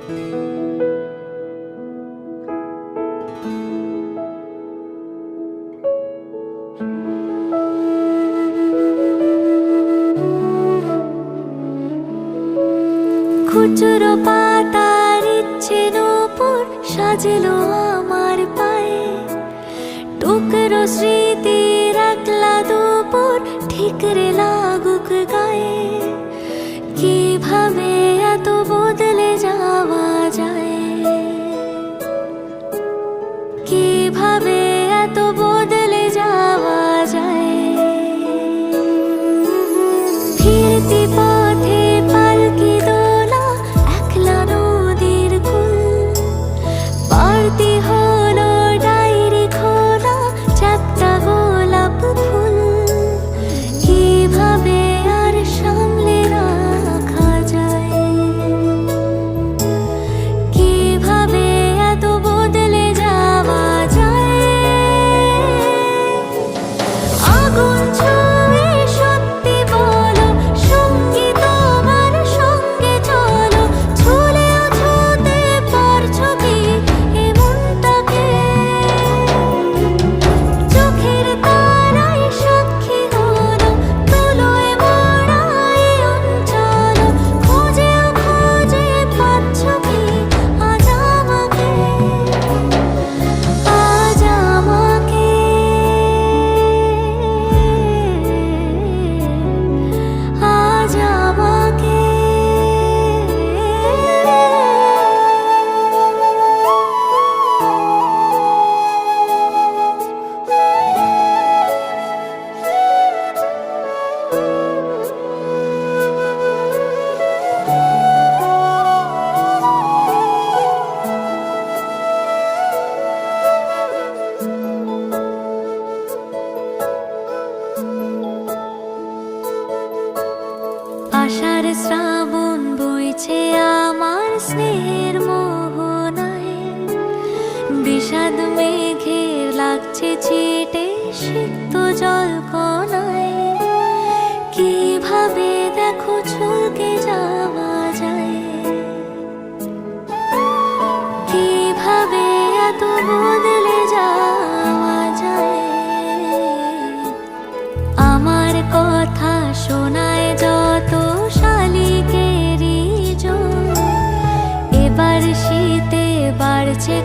খুচরো পাতার ইচ্ছে নূপুর সাজলো আমার পায়ে, টুকরো স্মৃতি রাখলা দুপুর ঠিকরে লাগুক গায়ে। কিভাবে এত বদলে যাওয়া যায়, কিভাবে এত বদলে যাওয়া যায়। ফিরতি পথে পালকি দোলা একলা নদীর কুল, পারতি হলো ডায়েরি খোলা চ্যাপ্টা গোলাপ ফুল। কিভাবে আর সামলে রাখা যায়, কিভাবে এত বদলে যাওয়া যায়। আগুন ছুঁয়ে সত্যি বলো, সঙ্গী তোমার সঙ্গে চলো, ছুলেও ছুঁতে পারছো কি এমনটাকে। চোখের তারায় সাক্ষী হলো, তুলোয় মোড়া এই অঞ্চল, খুঁজেও খুঁজে পাচ্ছো কি আজ আমাকে, আজ আমাকে, আজ আমাকে। আষাঢ় শ্রাবণ বইছে আমার স্নেহের মোহনায়, বিষাদ মেঘের লাগছে ছিটে সিক্ত জল কণায়। কিভাবে দেখো ছলকে যাওয়া যায়, কিভাবে এত বদলে যাওয়া যায়। আমার কথা শোনায় যত শালিকেরই জোর, এবার শীতে বাড়ছে